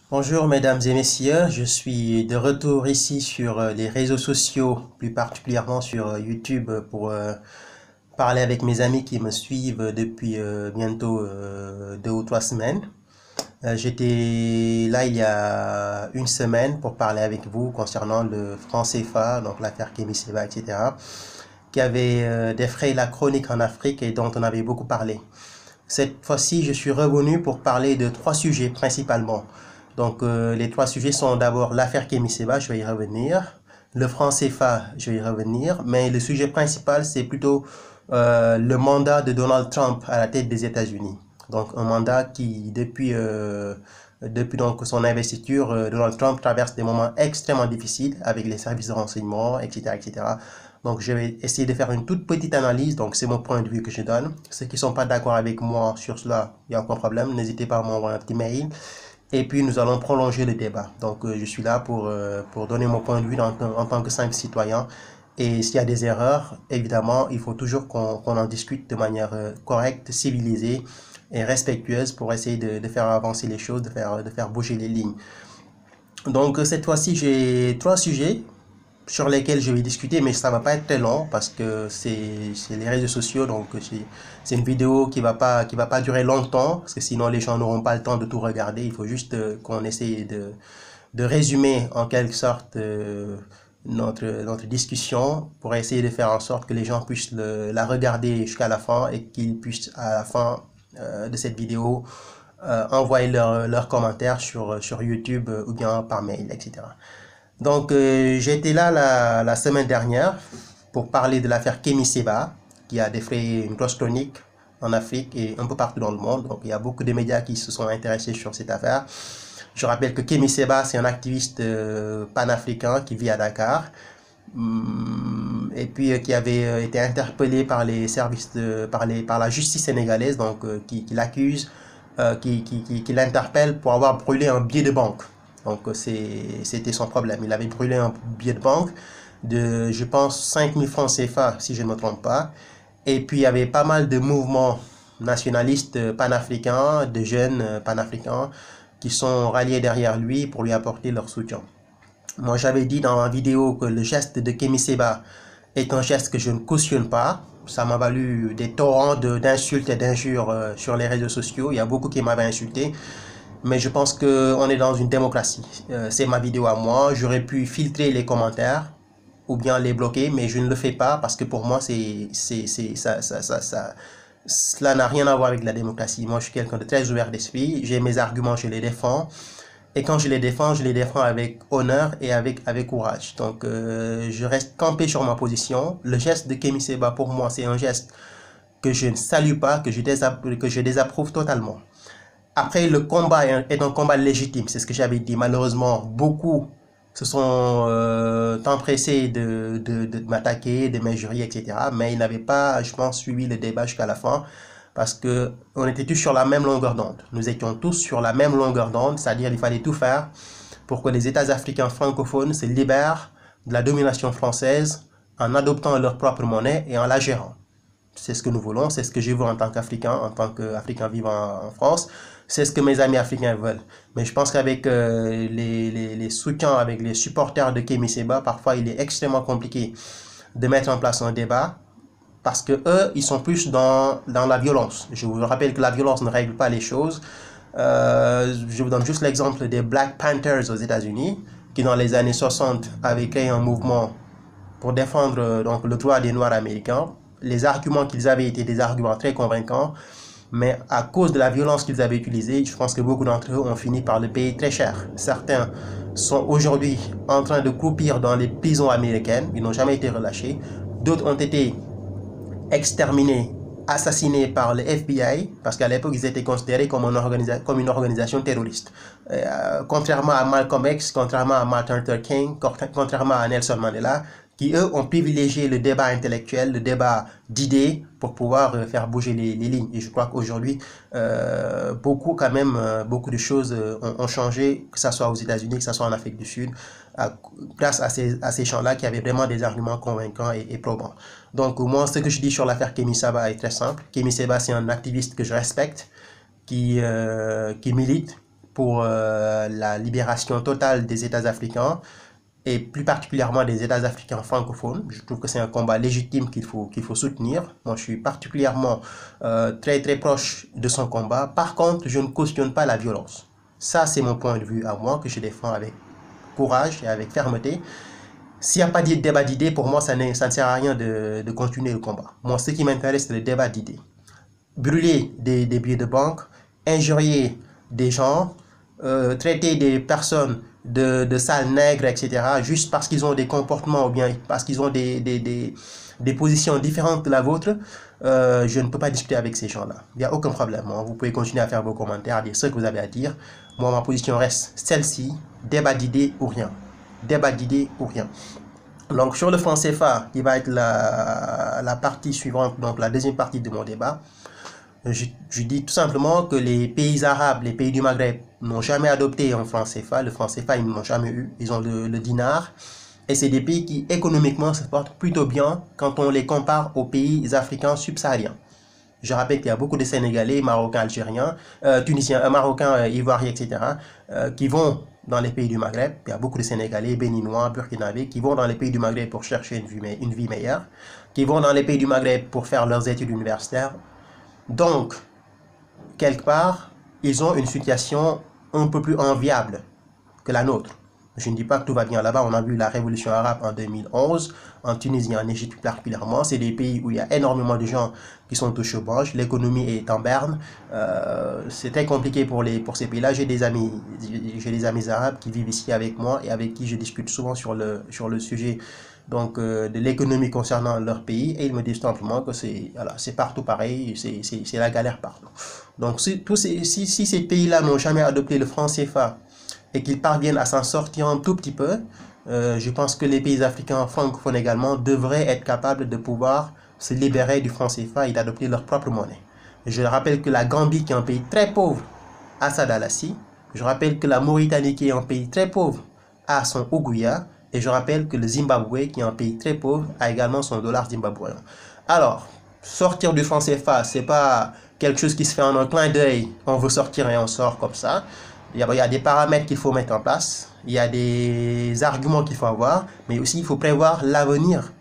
Bonjour mesdames et messieurs, je suis de retour ici sur les réseaux sociaux, plus particulièrement sur YouTube pour parler avec mes amis qui me suivent depuis bientôt 2 ou 3 semaines. J'étais là il y a une semaine pour parler avec vous concernant le franc CFA, donc l'affaire Kémy Séba, etc., qui avait défrayé la chronique en Afrique et dont on avait beaucoup parlé. Cette fois-ci, je suis revenu pour parler de 3 sujets principalement. Donc, les 3 sujets sont d'abord l'affaire Kémy Séba, je vais y revenir. Le franc CFA, je vais y revenir. Mais le sujet principal, c'est plutôt le mandat de Donald Trump à la tête des États-Unis. Donc, un mandat qui, depuis donc son investiture, Donald Trump traverse des moments extrêmement difficiles avec les services de renseignement, etc., etc. Donc, je vais essayer de faire une toute petite analyse. Donc, c'est mon point de vue que je donne. Ceux qui ne sont pas d'accord avec moi sur cela, il n'y a aucun problème. N'hésitez pas à m'envoyer un petit mail. Et puis, nous allons prolonger le débat. Donc, je suis là pour donner mon point de vue en tant que simple citoyen. Et s'il y a des erreurs, évidemment, il faut toujours qu'on en discute de manière correcte, civilisée et respectueuse pour essayer de faire avancer les choses, de faire bouger les lignes. Donc, cette fois-ci, j'ai 3 sujets sur lesquels je vais discuter, mais ça va pas être très long parce que c'est les réseaux sociaux, donc c'est une vidéo qui va pas durer longtemps parce que sinon les gens n'auront pas le temps de tout regarder. Il faut juste qu'on essaye de résumer en quelque sorte notre discussion pour essayer de faire en sorte que les gens puissent la regarder jusqu'à la fin et qu'ils puissent à la fin de cette vidéo envoyer leurs commentaires sur YouTube ou bien par mail, etc. Donc, j'ai été là la semaine dernière pour parler de l'affaire Kémy Séba, qui a défrayé une grosse chronique en Afrique et un peu partout dans le monde. Donc, il y a beaucoup de médias qui se sont intéressés sur cette affaire. Je rappelle que Kémy Séba, c'est un activiste panafricain qui vit à Dakar, et puis qui avait été interpellé par les services par la justice sénégalaise, donc qui l'accuse, qui l'interpelle pour avoir brûlé un billet de banque. Donc c'était son problème. Il avait brûlé un billet de banque de, je pense, 5000 francs CFA, si je ne me trompe pas. Et puis il y avait pas mal de mouvements nationalistes panafricains, de jeunes panafricains, qui sont ralliés derrière lui pour lui apporter leur soutien. Moi, j'avais dit dans ma vidéo que le geste de Kémy Séba est un geste que je ne cautionne pas. Ça m'a valu des torrents d'insultes et d'injures sur les réseaux sociaux. Il y a beaucoup qui m'avaient insulté. Mais je pense qu'on est dans une démocratie. C'est ma vidéo à moi. J'aurais pu filtrer les commentaires ou bien les bloquer, mais je ne le fais pas parce que pour moi, cela n'a rien à voir avec la démocratie. Moi, je suis quelqu'un de très ouvert d'esprit. J'ai mes arguments, je les défends. Et quand je les défends avec honneur et avec courage. Donc, je reste campé sur ma position. Le geste de Kémy Séba, pour moi, c'est un geste que je ne salue pas, que je désapprouve totalement. Après, le combat est un combat légitime, c'est ce que j'avais dit. Malheureusement, beaucoup se sont empressés de m'attaquer, de m'injurier, etc. Mais ils n'avaient pas, je pense, suivi le débat jusqu'à la fin parce que on était tous sur la même longueur d'onde. Nous étions tous sur la même longueur d'onde, c'est-à-dire il fallait tout faire pour que les États africains francophones se libèrent de la domination française en adoptant leur propre monnaie et en la gérant. C'est ce que nous voulons, c'est ce que je veux en tant qu'Africain, en tant qu'Africain vivant en France. C'est ce que mes amis africains veulent. Mais je pense qu'avec les soutiens, avec les supporters de Kémy Séba, parfois il est extrêmement compliqué de mettre en place un débat parce que eux, ils sont plus dans la violence. Je vous rappelle que la violence ne règle pas les choses. Je vous donne juste l'exemple des Black Panthers aux États-Unis, qui dans les années 60 avaient créé un mouvement pour défendre donc le droit des Noirs américains. Les arguments qu'ils avaient étaient des arguments très convaincants, mais à cause de la violence qu'ils avaient utilisée, je pense que beaucoup d'entre eux ont fini par le payer très cher. Certains sont aujourd'hui en train de croupir dans les prisons américaines, ils n'ont jamais été relâchés. D'autres ont été exterminés, assassinés par le FBI, parce qu'à l'époque, ils étaient considérés comme une organisation terroriste. Contrairement à Malcolm X, contrairement à Martin Luther King, contrairement à Nelson Mandela, qui eux ont privilégié le débat intellectuel, le débat d'idées pour pouvoir faire bouger les lignes. Et je crois qu'aujourd'hui, beaucoup de choses ont changé, que ce soit aux États-Unis, que ce soit en Afrique du Sud, grâce à ces gens-là qui avaient vraiment des arguments convaincants et probants. Donc moi, ce que je dis sur l'affaire Kémy Séba est très simple. Kémy Séba, c'est un activiste que je respecte, qui milite pour la libération totale des États africains et plus particulièrement des États africains francophones. Je trouve que c'est un combat légitime qu'il faut soutenir. Moi, je suis particulièrement très très proche de son combat. Par contre, je ne cautionne pas la violence. Ça, c'est mon point de vue à moi, que je défends avec courage et avec fermeté. S'il n'y a pas de débat d'idées, pour moi, ça ne sert à rien de continuer le combat. Moi, ce qui m'intéresse, c'est le débat d'idées. Brûler des billets de banque, injurier des gens, traiter des personnes de sales nègres, etc., juste parce qu'ils ont des comportements ou bien parce qu'ils ont des positions différentes de la vôtre, je ne peux pas discuter avec ces gens-là. Il n'y a aucun problème. Vous pouvez continuer à faire vos commentaires, à dire ce que vous avez à dire. Moi, ma position reste celle-ci, débat d'idées ou rien. Débat d'idées ou rien. Donc, sur le franc CFA, qui va être la partie suivante, donc la deuxième partie de mon débat, je dis tout simplement que les pays arabes, les pays du Maghreb n'ont jamais adopté un franc CFA. Le franc CFA, ils ne l'ont jamais eu. Ils ont le dinar. Et c'est des pays qui, économiquement, se portent plutôt bien quand on les compare aux pays africains subsahariens. Je rappelle qu'il y a beaucoup de Sénégalais, Marocains, Algériens, Tunisiens, Marocains, Ivoiriens, etc., qui vont dans les pays du Maghreb. Il y a beaucoup de Sénégalais, Béninois, Burkinabés, qui vont dans les pays du Maghreb pour chercher une vie meilleure, qui vont dans les pays du Maghreb pour faire leurs études universitaires. Donc, quelque part, ils ont une situation un peu plus enviable que la nôtre. Je ne dis pas que tout va bien là-bas. On a vu la révolution arabe en 2011, en Tunisie, en Égypte particulièrement. C'est des pays où il y a énormément de gens qui sont au chômage. L'économie est en berne. C'est très compliqué pour ces pays-là. J'ai des amis arabes qui vivent ici avec moi et avec qui je discute souvent sur le sujet donc de l'économie concernant leur pays, et ils me disent simplement que c'est partout pareil, c'est la galère partout. Donc si ces pays-là n'ont jamais adopté le franc CFA et qu'ils parviennent à s'en sortir un tout petit peu, je pense que les pays africains francophones également devraient être capables de pouvoir se libérer du franc CFA et d'adopter leur propre monnaie. Je rappelle que la Gambie, qui est un pays très pauvre, a sa Dalasi. Je rappelle que la Mauritanie, qui est un pays très pauvre, a son Ouguiya. Et je rappelle que le Zimbabwe, qui est un pays très pauvre, a également son dollar zimbabwéen. Alors, sortir du franc CFA, c'est pas quelque chose qui se fait en un clin d'œil. On veut sortir et on sort comme ça. Il y a des paramètres qu'il faut mettre en place. Il y a des arguments qu'il faut avoir. Mais aussi, il faut prévoir l'avenir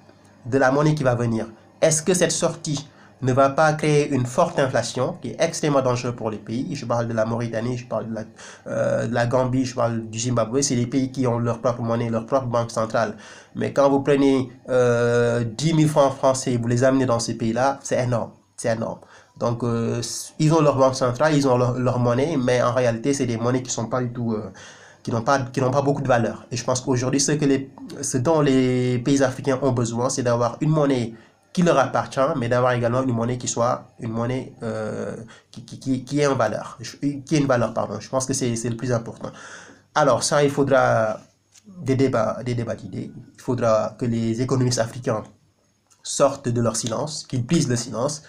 de la monnaie qui va venir. Est-ce que cette sortie ne va pas créer une forte inflation qui est extrêmement dangereuse pour les pays? Je parle de la Mauritanie, je parle de la Gambie, je parle du Zimbabwe. C'est des pays qui ont leur propre monnaie, leur propre banque centrale. Mais quand vous prenez 10 000 francs français et vous les amenez dans ces pays-là, c'est énorme. C'est énorme. Donc, ils ont leur banque centrale, ils ont leur monnaie, mais en réalité, c'est des monnaies qui sont pas du tout... qui n'ont pas beaucoup de valeur. Et je pense qu'aujourd'hui, ce dont les pays africains ont besoin, c'est d'avoir une monnaie qui leur appartient, mais d'avoir également une monnaie qui soit une monnaie qui ait une valeur. Pardon. Je pense que c'est le plus important. Alors, ça, il faudra des débats d'idées. Il faudra que les économistes africains sortent de leur silence, qu'ils brisent le silence.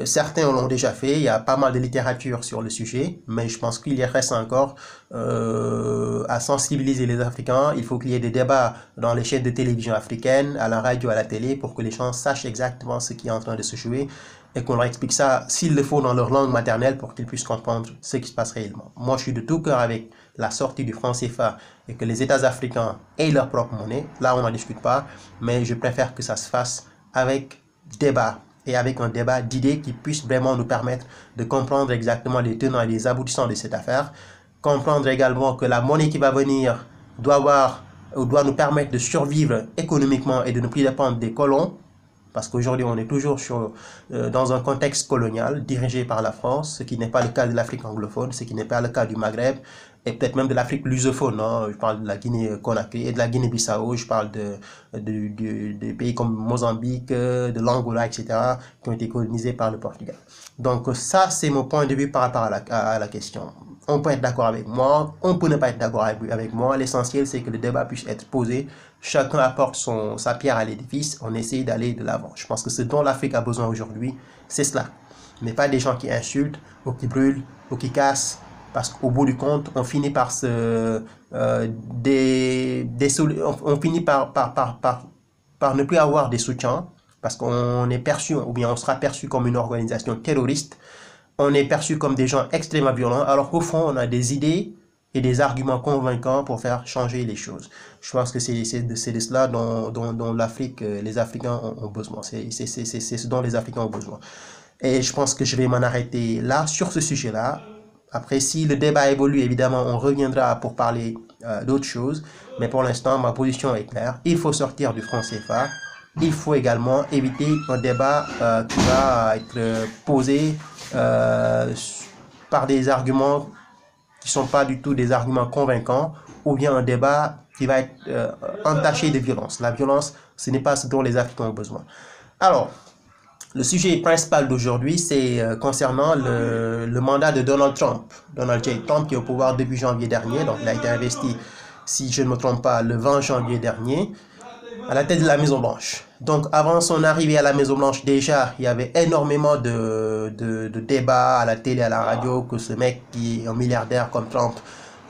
Certains l'ont déjà fait, il y a pas mal de littérature sur le sujet, mais je pense qu'il y reste encore à sensibiliser les Africains. Il faut qu'il y ait des débats dans les chaînes de télévision africaines, à la radio, à la télé, pour que les gens sachent exactement ce qui est en train de se jouer et qu'on leur explique ça, s'il le faut, dans leur langue maternelle pour qu'ils puissent comprendre ce qui se passe réellement. Moi, je suis de tout cœur avec la sortie du franc CFA et que les États africains aient leur propre monnaie. Là, on n'en discute pas, mais je préfère que ça se fasse avec débat et avec un débat d'idées qui puisse vraiment nous permettre de comprendre exactement les tenants et les aboutissants de cette affaire, comprendre également que la monnaie qui va venir doit nous permettre de survivre économiquement et de ne plus dépendre des colons, parce qu'aujourd'hui on est toujours dans un contexte colonial dirigé par la France, ce qui n'est pas le cas de l'Afrique anglophone, ce qui n'est pas le cas du Maghreb, et peut-être même de l'Afrique lusophone, hein. Je parle de la Guinée-Conakry et de la Guinée-Bissau, je parle des pays comme Mozambique, de l'Angola, etc., qui ont été colonisés par le Portugal. Donc ça, c'est mon point de vue par rapport à la question. On peut être d'accord avec moi, on peut ne pas être d'accord avec moi. L'essentiel, c'est que le débat puisse être posé. Chacun apporte sa pierre à l'édifice. On essaye d'aller de l'avant. Je pense que ce dont l'Afrique a besoin aujourd'hui, c'est cela. Mais pas des gens qui insultent, ou qui brûlent, ou qui cassent. Parce qu'au bout du compte, on finit par on finit par ne plus avoir des soutiens, parce qu'on est perçu, ou bien on sera perçu comme une organisation terroriste. on est perçu comme des gens extrêmement violents, alors qu'au fond, on a des idées et des arguments convaincants pour faire changer les choses. Je pense que c'est de cela dont l'Afrique, les Africains ont besoin. C'est ce dont les Africains ont besoin. Et je pense que je vais m'en arrêter là, sur ce sujet-là. Après, si le débat évolue, évidemment, on reviendra pour parler d'autres choses. Mais pour l'instant, ma position est claire. Il faut sortir du franc CFA. Il faut également éviter un débat qui va être posé par des arguments qui ne sont pas du tout des arguments convaincants, ou bien un débat qui va être entaché de violence. La violence, ce n'est pas ce dont les Africains ont besoin. Alors, le sujet principal d'aujourd'hui, c'est concernant le mandat de Donald Trump. Donald J. Trump qui est au pouvoir depuis janvier dernier, donc il a été investi, si je ne me trompe pas, le 20 janvier dernier, à la tête de la Maison-Blanche. Donc avant son arrivée à la Maison-Blanche, déjà, il y avait énormément de débats à la télé, à la radio, que ce mec qui est un milliardaire comme Trump,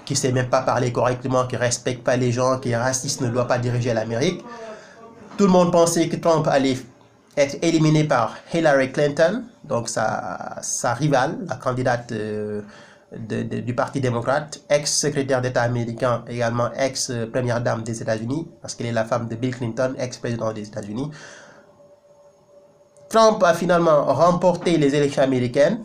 qui ne sait même pas parler correctement, qui ne respecte pas les gens, qui est raciste, ne doit pas diriger l'Amérique. Tout le monde pensait que Trump allait être éliminé par Hillary Clinton, donc sa rivale, la candidate du Parti démocrate, ex-secrétaire d'État américain, également ex-première dame des États-Unis, parce qu'elle est la femme de Bill Clinton, ex-président des États-Unis. Trump a finalement remporté les élections américaines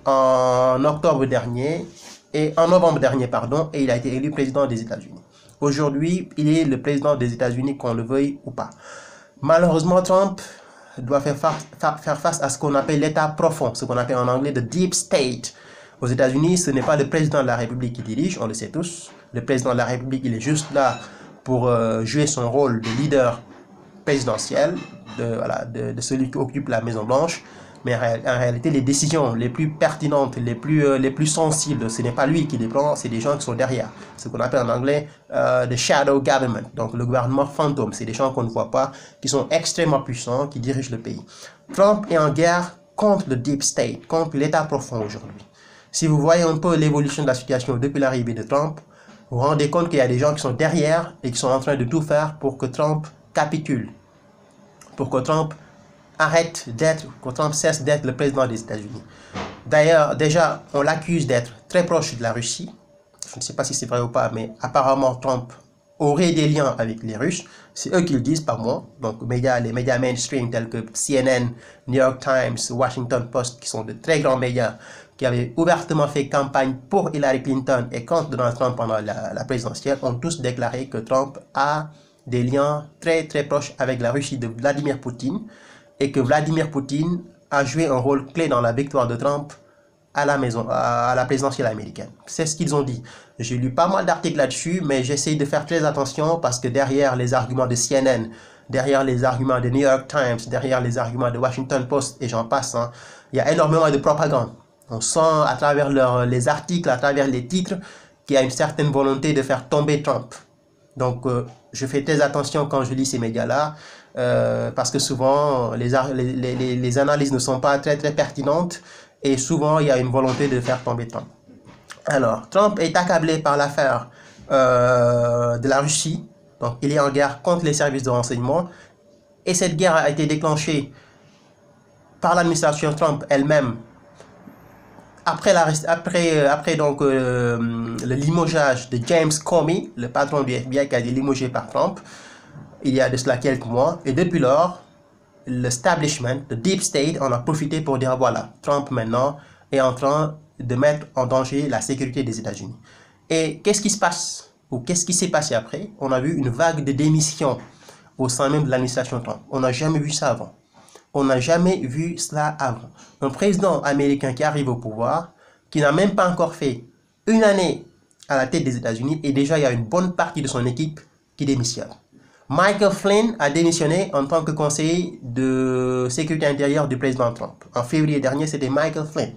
en novembre dernier, et il a été élu président des États-Unis. Aujourd'hui, il est le président des États-Unis, qu'on le veuille ou pas. Malheureusement, Trump doit faire face à ce qu'on appelle l'état profond, ce qu'on appelle en anglais the deep state. Aux États-Unis, ce n'est pas le président de la République qui dirige, on le sait tous. Le président de la République, il est juste là pour jouer son rôle de leader présidentiel, de celui qui occupe la Maison-Blanche. Mais en réalité, les décisions les plus pertinentes, les plus sensibles, ce n'est pas lui qui les prend, c'est des gens qui sont derrière. Ce qu'on appelle en anglais the shadow government, donc le gouvernement fantôme. C'est des gens qu'on ne voit pas, qui sont extrêmement puissants, qui dirigent le pays. Trump est en guerre contre le deep state, contre l'état profond aujourd'hui. Si vous voyez un peu l'évolution de la situation depuis l'arrivée de Trump, vous vous rendez compte qu'il y a des gens qui sont derrière et qui sont en train de tout faire pour que Trump capitule, pour que Trump cesse d'être le président des États-Unis. D'ailleurs, déjà, on l'accuse d'être très proche de la Russie. Je ne sais pas si c'est vrai ou pas, mais apparemment, Trump aurait des liens avec les Russes. C'est eux qui le disent, pas moi. Donc, les médias mainstream tels que CNN, New York Times, Washington Post, qui sont de très grands médias, qui avaient ouvertement fait campagne pour Hillary Clinton et contre Donald Trump pendant la présidentielle, ont tous déclaré que Trump a des liens très très proches avec la Russie de Vladimir Poutine, et que Vladimir Poutine a joué un rôle clé dans la victoire de Trump à la présidentielle américaine. C'est ce qu'ils ont dit. J'ai lu pas mal d'articles là-dessus, mais j'essaie de faire très attention parce que derrière les arguments de CNN, derrière les arguments de New York Times, derrière les arguments de Washington Post, et j'en passe, hein, il y a énormément de propagande. On sent à travers les articles, à travers les titres, qu'il y a une certaine volonté de faire tomber Trump. Donc, je fais très attention quand je lis ces médias-là, parce que souvent, les analyses ne sont pas très très pertinentes, et souvent, il y a une volonté de faire tomber Trump. Alors, Trump est accablé par l'affaire de la Russie, donc il est en guerre contre les services de renseignement, et cette guerre a été déclenchée par l'administration Trump elle-même, après le limogeage de James Comey, le patron du FBI qui a été limogé par Trump, il y a de cela quelques mois, et depuis lors, l'establishment, le deep state, en a profité pour dire voilà, Trump maintenant est en train de mettre en danger la sécurité des États-Unis. Et qu'est-ce qui se passe, ou qu'est-ce qui s'est passé après? On a vu une vague de démissions au sein même de l'administration Trump. On n'a jamais vu ça avant. On n'a jamais vu cela avant. Un président américain qui arrive au pouvoir, qui n'a même pas encore fait une année à la tête des États-Unis, et déjà il y a une bonne partie de son équipe qui démissionne. Michael Flynn a démissionné en tant que conseiller de sécurité intérieure du président Trump. En février dernier, c'était Michael Flynn.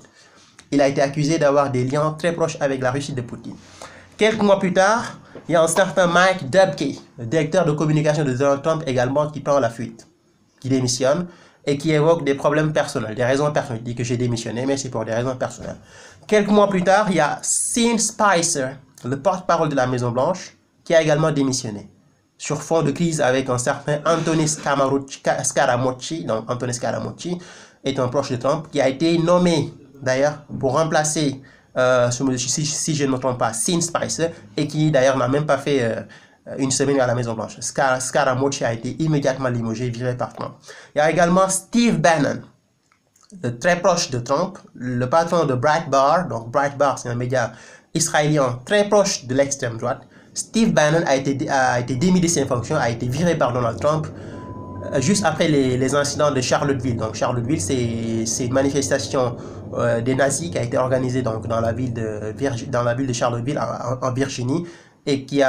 Il a été accusé d'avoir des liens très proches avec la Russie de Poutine. Quelques mois plus tard, il y a un certain Mike Dubke, le directeur de communication de Donald Trump également, qui prend la fuite, qui démissionne et qui évoque des problèmes personnels, des raisons personnelles. Il dit que j'ai démissionné, mais c'est pour des raisons personnelles. Quelques mois plus tard, il y a Sean Spicer, le porte-parole de la Maison-Blanche, qui a également démissionné, sur fond de crise avec un certain Anthony Scaramucci. Donc Anthony Scaramucci est un proche de Trump qui a été nommé d'ailleurs, pour remplacer, si je ne me trompe pas, Sean Spicer, et qui d'ailleurs n'a même pas fait une semaine à la Maison-Blanche. Scaramucci a été immédiatement limogé, viré par Trump. Il y a également Steve Bannon, très proche de Trump, le patron de Breitbart. Donc Breitbart, c'est un média israélien très proche de l'extrême droite. Steve Bannon a été démis de ses fonctions, a été viré par Donald Trump juste après les incidents de Charlottesville. Donc Charlottesville, c'est une manifestation des nazis qui a été organisée donc, dans la ville de Charlottesville en Virginie, et qui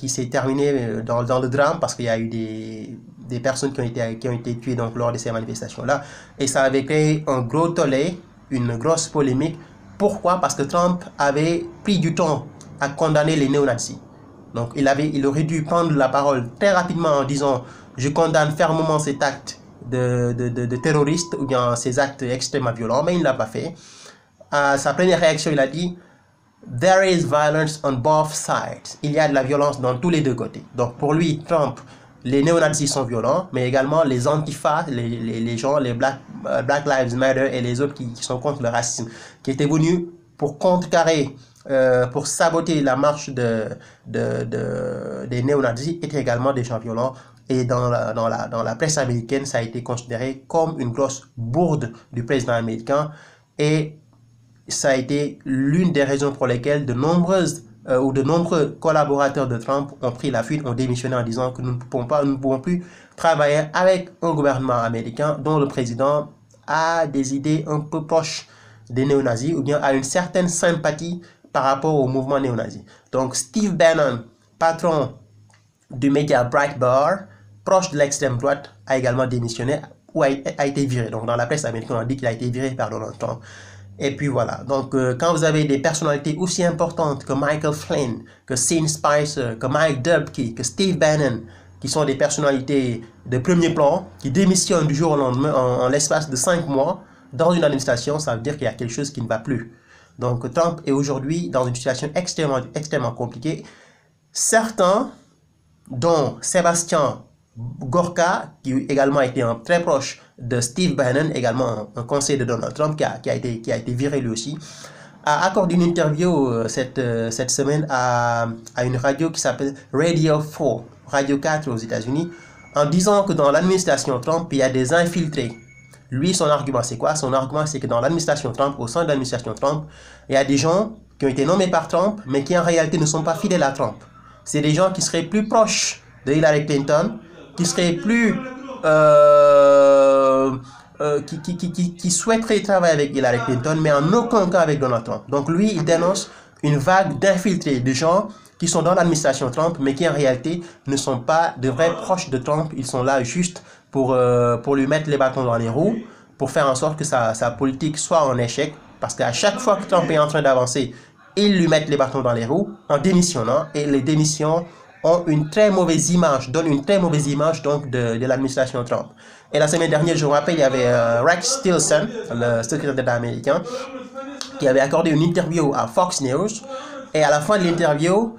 s'est terminée dans le drame parce qu'il y a eu des personnes qui ont été tuées donc, lors de ces manifestations-là. Et ça avait créé un gros tollé, une grosse polémique. Pourquoi? Parce que Trump avait pris du temps à condamner les néo-nazis. Donc il aurait dû prendre la parole très rapidement en disant « Je condamne fermement cet acte de terroriste ou bien ces actes extrêmement violents », mais il ne l'a pas fait. À sa première réaction, il a dit « There is violence on both sides ». Il y a de la violence dans tous les deux côtés. Donc pour lui, Trump, les néo-nazis sont violents, mais également les antifas, les gens, les Black Lives Matter et les autres qui sont contre le racisme, qui étaient venus pour contrecarrer, pour saboter la marche des néo-nazis, étaient également des gens violents. Et dans la presse américaine, ça a été considéré comme une grosse bourde du président américain. Et ça a été l'une des raisons pour lesquelles de nombreux collaborateurs de Trump ont pris la fuite, ont démissionné en disant que nous ne pouvons plus travailler avec un gouvernement américain dont le président a des idées un peu proches des néo-nazis ou bien a une certaine sympathie par rapport au mouvement néo-nazi. Donc Steve Bannon, patron du média Breitbart, proche de l'extrême droite, a également démissionné ou a été viré. Donc dans la presse américaine, on dit qu'il a été viré par Donald Trump. Et puis voilà, donc quand vous avez des personnalités aussi importantes que Michael Flynn, que Sean Spicer, que Mike Dubke, que Steve Bannon, qui sont des personnalités de premier plan, qui démissionnent du jour au lendemain en l'espace de 5 mois dans une administration, ça veut dire qu'il y a quelque chose qui ne va plus. Donc Trump est aujourd'hui dans une situation extrêmement compliquée. Certains, dont Sébastien Gorka, qui également a été très proche de Steve Bannon, également un conseiller de Donald Trump, qui a été viré lui aussi, a accordé une interview cette semaine à une radio qui s'appelle Radio 4, Radio 4 aux États-Unis, en disant que dans l'administration Trump, il y a des infiltrés. Lui, son argument, c'est quoi? Son argument, c'est que dans l'administration Trump, au sein de l'administration Trump, il y a des gens qui ont été nommés par Trump, mais qui en réalité ne sont pas fidèles à Trump. C'est des gens qui seraient plus proches de Hillary Clinton, qui seraient plus qui souhaiteraient travailler avec Hillary Clinton, mais en aucun cas avec Donald Trump. Donc lui, il dénonce une vague d'infiltrés, de gens qui sont dans l'administration Trump, mais qui en réalité ne sont pas de vrais proches de Trump. Ils sont là juste pour lui mettre les bâtons dans les roues, pour faire en sorte que sa politique soit en échec, parce qu'à chaque fois que Trump est en train d'avancer, ils lui mettent les bâtons dans les roues en démissionnant, et les démissions ont une très mauvaise image, donnent une très mauvaise image donc de l'administration Trump. Et la semaine dernière, je me rappelle, il y avait Rex Tillerson, le secrétaire d'État américain, qui avait accordé une interview à Fox News, et à la fin de l'interview,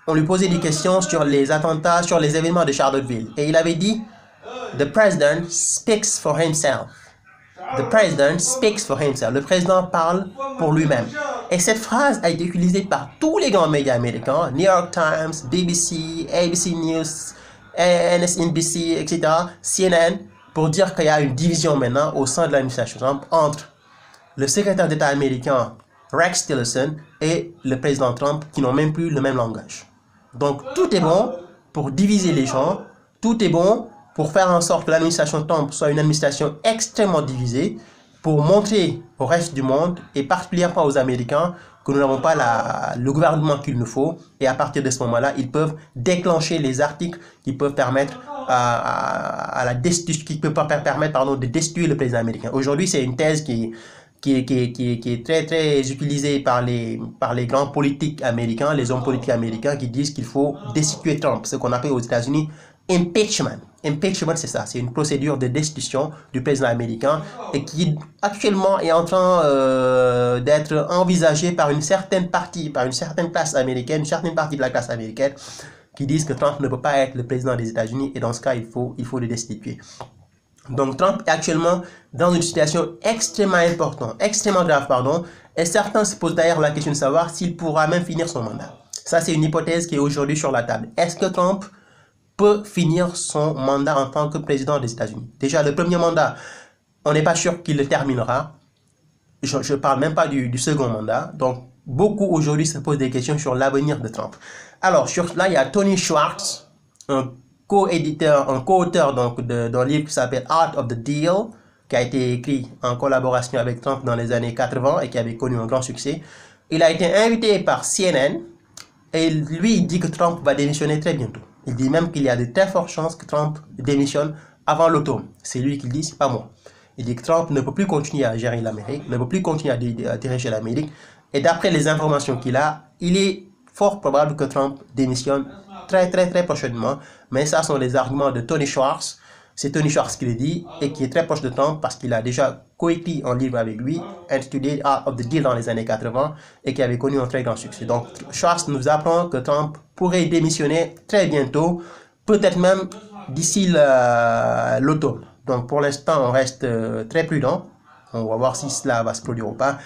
on lui posait des questions sur les attentats, sur les événements de Charlottesville, et il avait dit « The president speaks for himself ». The president speaks for himself. Le président parle pour lui-même. Et cette phrase a été utilisée par tous les grands médias américains, New York Times, BBC, ABC News, MSNBC, etc., CNN, pour dire qu'il y a une division maintenant au sein de l'administration Trump entre le secrétaire d'État américain Rex Tillerson et le président Trump, qui n'ont même plus le même langage. Donc tout est bon pour diviser les gens, tout est bon pour faire en sorte que l'administration Trump soit une administration extrêmement divisée, pour montrer au reste du monde, et particulièrement aux Américains, que nous n'avons pas le gouvernement qu'il nous faut, et à partir de ce moment-là, ils peuvent déclencher les articles qui peuvent permettre de destituer le président américain. Aujourd'hui, c'est une thèse qui est très très utilisée par les grands politiques américains, les hommes politiques américains, qui disent qu'il faut destituer Trump, ce qu'on appelle aux États-Unis impeachment. Impeachment, c'est ça, c'est une procédure de destitution du président américain, et qui actuellement est en train d'être envisagée par une certaine partie, par une certaine classe américaine, une certaine partie de la classe américaine, qui disent que Trump ne peut pas être le président des États-Unis, et dans ce cas, il faut le destituer. Donc Trump est actuellement dans une situation extrêmement importante, extrêmement grave, pardon, et certains se posent d'ailleurs la question de savoir s'il pourra même finir son mandat. Ça, c'est une hypothèse qui est aujourd'hui sur la table. Est-ce que Trump peut finir son mandat en tant que président des États-Unis? Déjà, le premier mandat, on n'est pas sûr qu'il le terminera. Je ne parle même pas du second mandat. Donc, beaucoup aujourd'hui se posent des questions sur l'avenir de Trump. Alors, sur cela, il y a Tony Schwartz, un co-éditeur, un co-auteur d'un livre qui s'appelle Art of the Deal, qui a été écrit en collaboration avec Trump dans les années 80 et qui avait connu un grand succès. Il a été invité par CNN et lui, il dit que Trump va démissionner très bientôt. Il dit même qu'il y a de très fortes chances que Trump démissionne avant l'automne. C'est lui qui le dit, c'est pas moi. Il dit que Trump ne peut plus continuer à gérer l'Amérique, ne peut plus continuer à diriger l'Amérique. Et d'après les informations qu'il a, il est fort probable que Trump démissionne très prochainement. Mais ça sont les arguments de Tony Schwartz. C'est Tony Schwartz qui le dit et qui est très proche de Trump parce qu'il a déjà coécrit un livre avec lui intitulé Art of the Deal dans les années 80 et qui avait connu un très grand succès. Donc Schwartz nous apprend que Trump pourrait démissionner très bientôt, peut-être même d'ici l'automne. Donc pour l'instant, on reste très prudent. On va voir si cela va se produire ou pas.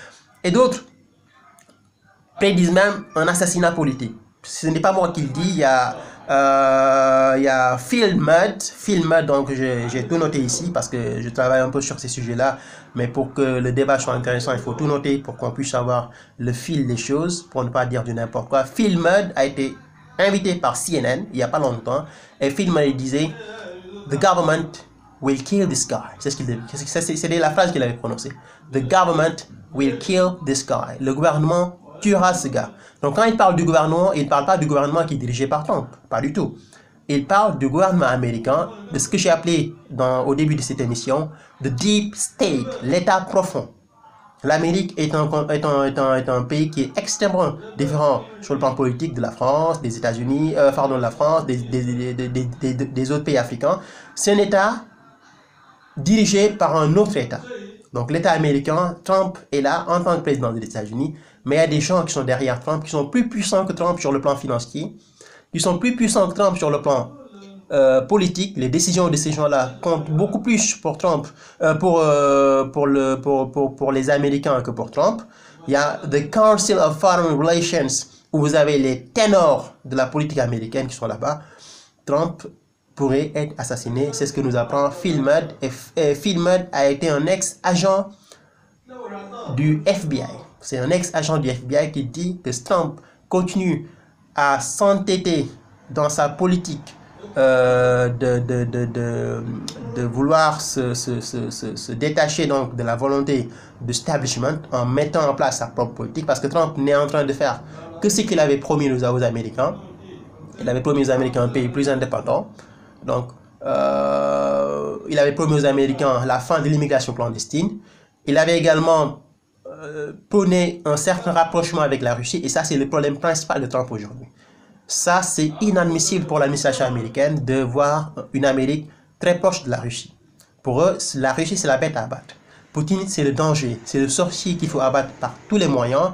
Et d'autres prédisent même un assassinat politique. Ce n'est pas moi qui le dis, il y a Phil Mudd, donc j'ai tout noté ici parce que je travaille un peu sur ces sujets-là, mais pour que le débat soit intéressant, il faut tout noter pour qu'on puisse avoir le fil des choses, pour ne pas dire du n'importe quoi. Phil Mudd a été invité par CNN il n'y a pas longtemps, et Phil Mudd disait « The government will kill this guy ». C'est ce qu'il dit. C'était la phrase qu'il avait prononcée. « The government will kill this guy ». Le gouvernement tuera ce gars. Donc quand il parle du gouvernement, il ne parle pas du gouvernement qui est dirigé par Trump, pas du tout. Il parle du gouvernement américain, de ce que j'ai appelé au début de cette émission, the deep state, l'état profond. L'Amérique est un pays qui est extrêmement différent sur le plan politique de la France, des États-Unis, de la France, des autres pays africains. C'est un état dirigé par un autre état. Donc l'état américain, Trump est là en tant que président des États-Unis, mais il y a des gens qui sont derrière Trump, qui sont plus puissants que Trump sur le plan financier, qui sont plus puissants que Trump sur le plan politique. Les décisions de ces gens-là comptent beaucoup plus pour Trump, pour les Américains que pour Trump. Il y a the Council of Foreign Relations, où vous avez les ténors de la politique américaine qui sont là-bas. Trump pourrait être assassiné, c'est ce que nous apprend Phil Mudd. Et Phil Mudd a été un ex-agent du FBI. C'est un ex-agent du FBI qui dit que Trump continue à s'entêter dans sa politique de vouloir se détacher donc de la volonté de l'establishment en mettant en place sa propre politique, parce que Trump n'est en train de faire que ce qu'il avait promis aux Américains. Il avait promis aux Américains un pays plus indépendant. Donc, il avait promis aux Américains la fin de l'immigration clandestine. Il avait également prôné un certain rapprochement avec la Russie, et ça, c'est le problème principal de Trump aujourd'hui. Ça, c'est inadmissible pour l'administration américaine de voir une Amérique très proche de la Russie. Pour eux, la Russie, c'est la bête à abattre. Poutine, c'est le danger, c'est le sorcier qu'il faut abattre par tous les moyens.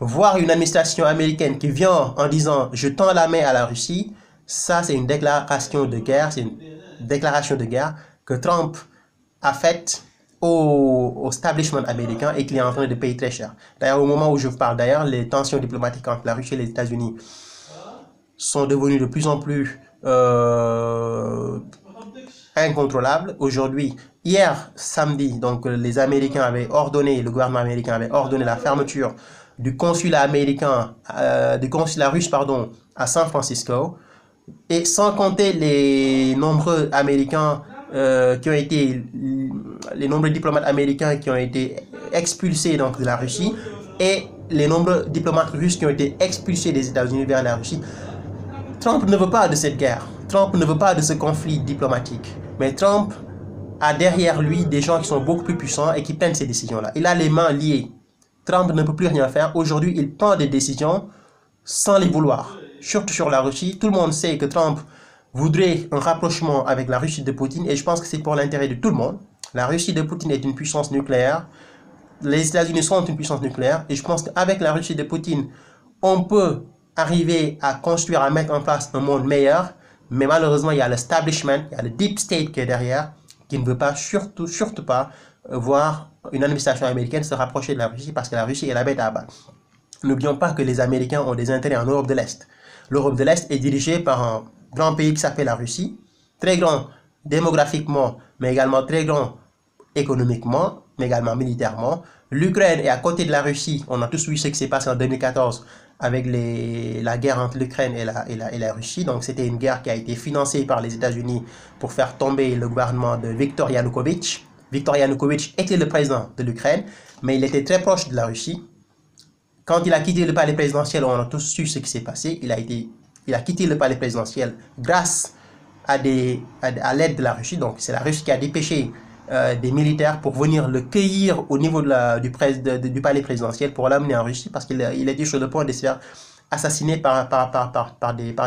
Voir une administration américaine qui vient en disant « je tends la main à la Russie », ça, c'est une déclaration de guerre, c'est une déclaration de guerre que Trump a faite au establishment américain et qu'il est en train de payer très cher. D'ailleurs, au moment où je vous parle, les tensions diplomatiques entre la Russie et les États-Unis sont devenues de plus en plus incontrôlables. Aujourd'hui, hier, samedi, donc les Américains avaient ordonné, le gouvernement américain avait ordonné la fermeture du consulat américain, du consulat russe, pardon, à San Francisco, et sans compter les nombreux Américains qui ont été, les nombreux diplomates américains qui ont été expulsés donc de la Russie, et les nombreux diplomates russes qui ont été expulsés des États-Unis vers la Russie. Trump ne veut pas de cette guerre, Trump ne veut pas de ce conflit diplomatique, mais Trump a derrière lui des gens qui sont beaucoup plus puissants et qui prennent ces décisions-là. Il a les mains liées. Trump ne peut plus rien faire. Aujourd'hui, il prend des décisions sans les vouloir. Surtout sur la Russie. Tout le monde sait que Trump voudrait un rapprochement avec la Russie de Poutine, et je pense que c'est pour l'intérêt de tout le monde. La Russie de Poutine est une puissance nucléaire. Les États-Unis sont une puissance nucléaire, et je pense qu'avec la Russie de Poutine, on peut arriver à construire, à mettre en place un monde meilleur, mais malheureusement, il y a l'establishment, il y a le deep state qui est derrière, qui ne veut pas, surtout pas, voir une administration américaine se rapprocher de la Russie parce que la Russie est la bête à abattre. N'oublions pas que les Américains ont des intérêts en Europe de l'Est. L'Europe de l'Est est dirigée par un grand pays qui s'appelle la Russie, très grand démographiquement, mais également très grand économiquement, mais également militairement. L'Ukraine est à côté de la Russie. On a tous vu ce qui s'est passé en 2014 avec la guerre entre l'Ukraine et la Russie. Donc c'était une guerre qui a été financée par les États-Unis pour faire tomber le gouvernement de Viktor Yanukovych. Viktor Yanukovych était le président de l'Ukraine, mais il était très proche de la Russie. Quand il a quitté le palais présidentiel, on a tous su ce qui s'est passé. Il a quitté le palais présidentiel grâce à l'aide de la Russie. Donc c'est la Russie qui a dépêché des militaires pour venir le cueillir au niveau du palais présidentiel pour l'amener en Russie parce qu'il était sur le point de se faire assassiner par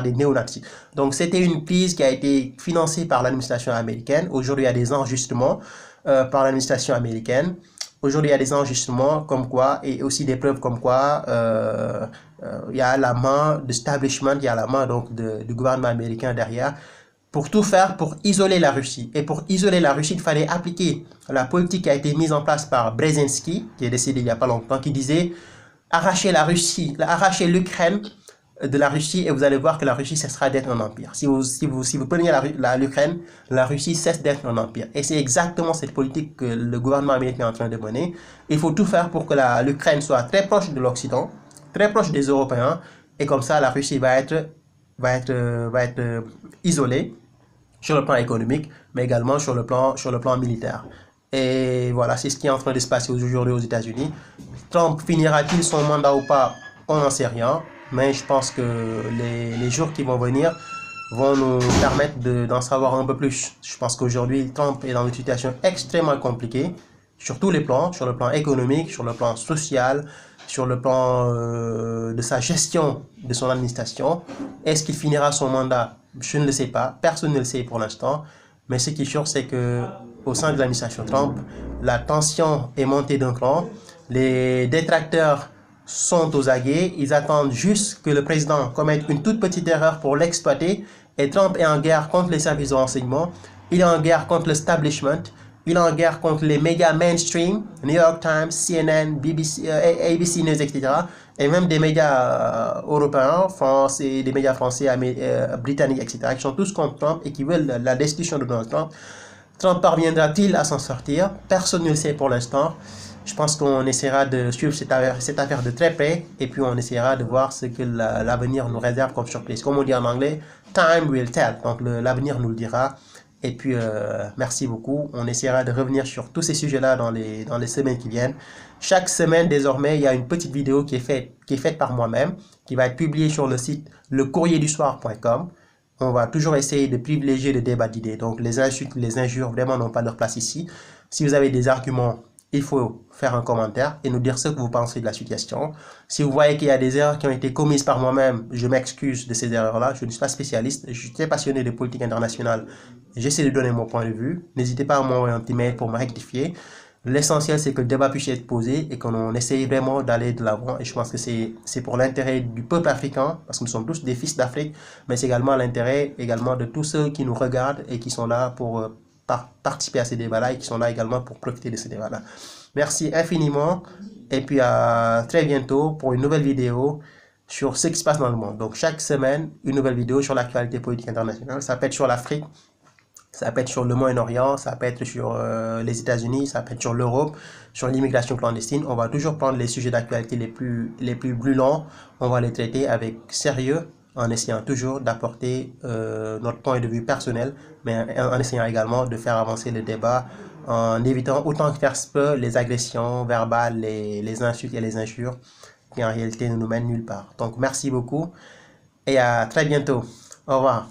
des néo-nazis. Donc c'était une prise qui a été financée par l'administration américaine. Aujourd'hui, il y a des enregistrements par l'administration américaine. Aujourd'hui, il y a des enregistrements comme quoi, et aussi des preuves comme quoi, il y a la main de l'establishment, il y a la main donc du gouvernement américain derrière, pour tout faire pour isoler la Russie. Et pour isoler la Russie, il fallait appliquer la politique qui a été mise en place par Brzezinski, qui est décédé il n'y a pas longtemps, qui disait arracher la Russie, arracher l'Ukraine de la Russie et vous allez voir que la Russie cessera d'être un empire. Si vous prenez l'Ukraine, la Russie cesse d'être un empire. Et c'est exactement cette politique que le gouvernement américain est en train de mener. Il faut tout faire pour que l'Ukraine soit très proche de l'Occident, très proche des Européens, et comme ça la Russie va être isolée sur le plan économique, mais également sur le plan militaire. Et voilà, c'est ce qui est en train de se passer aujourd'hui aux États-Unis. Trump finira-t-il son mandat ou pas? On n'en sait rien. Mais je pense que les jours qui vont venir vont nous permettre d'en savoir un peu plus. Je pense qu'aujourd'hui, Trump est dans une situation extrêmement compliquée, sur tous les plans, sur le plan économique, sur le plan social, sur le plan de sa gestion de son administration. Est-ce qu'il finira son mandat? Je ne le sais pas, personne ne le sait pour l'instant. Mais ce qui est sûr, c'est que au sein de l'administration Trump, la tension est montée d'un cran. Les détracteurs sont aux aguets, ils attendent juste que le président commette une toute petite erreur pour l'exploiter. Et Trump est en guerre contre les services de renseignement, il est en guerre contre l'establishment, il est en guerre contre les médias mainstream, New York Times, CNN, BBC, ABC News, etc. Et même des médias européens, français, des médias français, britanniques, etc. qui sont tous contre Trump et qui veulent la destitution de Donald Trump. Trump parviendra-t-il à s'en sortir? Personne ne le sait pour l'instant. Je pense qu'on essaiera de suivre cette affaire de très près et puis on essaiera de voir ce que l'avenir nous réserve comme surprise. Comme on dit en anglais, time will tell. Donc l'avenir nous le dira. Et puis merci beaucoup. On essaiera de revenir sur tous ces sujets-là dans les semaines qui viennent. Chaque semaine désormais, il y a une petite vidéo qui est faite par moi-même, qui va être publiée sur le site lecourrierdussoir.com. On va toujours essayer de privilégier le débat d'idées. Donc les insultes, les injures, vraiment n'ont pas leur place ici. Si vous avez des arguments, il faut faire un commentaire et nous dire ce que vous pensez de la situation. Si vous voyez qu'il y a des erreurs qui ont été commises par moi-même, je m'excuse de ces erreurs-là. Je ne suis pas spécialiste, je suis très passionné de politique internationale. J'essaie de donner mon point de vue. N'hésitez pas à m'envoyer un petit mail pour me rectifier. L'essentiel, c'est que le débat puisse être posé et qu'on essaye vraiment d'aller de l'avant. Et je pense que c'est pour l'intérêt du peuple africain, parce que nous sommes tous des fils d'Afrique, mais c'est également l'intérêt de tous ceux qui nous regardent et qui sont là pour participer à ces débats-là et qui sont là également pour profiter de ces débats-là. Merci infiniment et puis à très bientôt pour une nouvelle vidéo sur ce qui se passe dans le monde. Donc chaque semaine, une nouvelle vidéo sur l'actualité politique internationale. Ça peut être sur l'Afrique, ça peut être sur le Moyen-Orient, ça peut être sur les États-Unis, ça peut être sur l'Europe, sur l'immigration clandestine. On va toujours prendre les sujets d'actualité les plus brûlants. On va les traiter avec sérieux, en essayant toujours d'apporter notre point de vue personnel, mais en essayant également de faire avancer le débat, en évitant autant que faire se peut les agressions verbales, les insultes et les injures, qui en réalité ne nous mènent nulle part. Donc merci beaucoup et à très bientôt. Au revoir.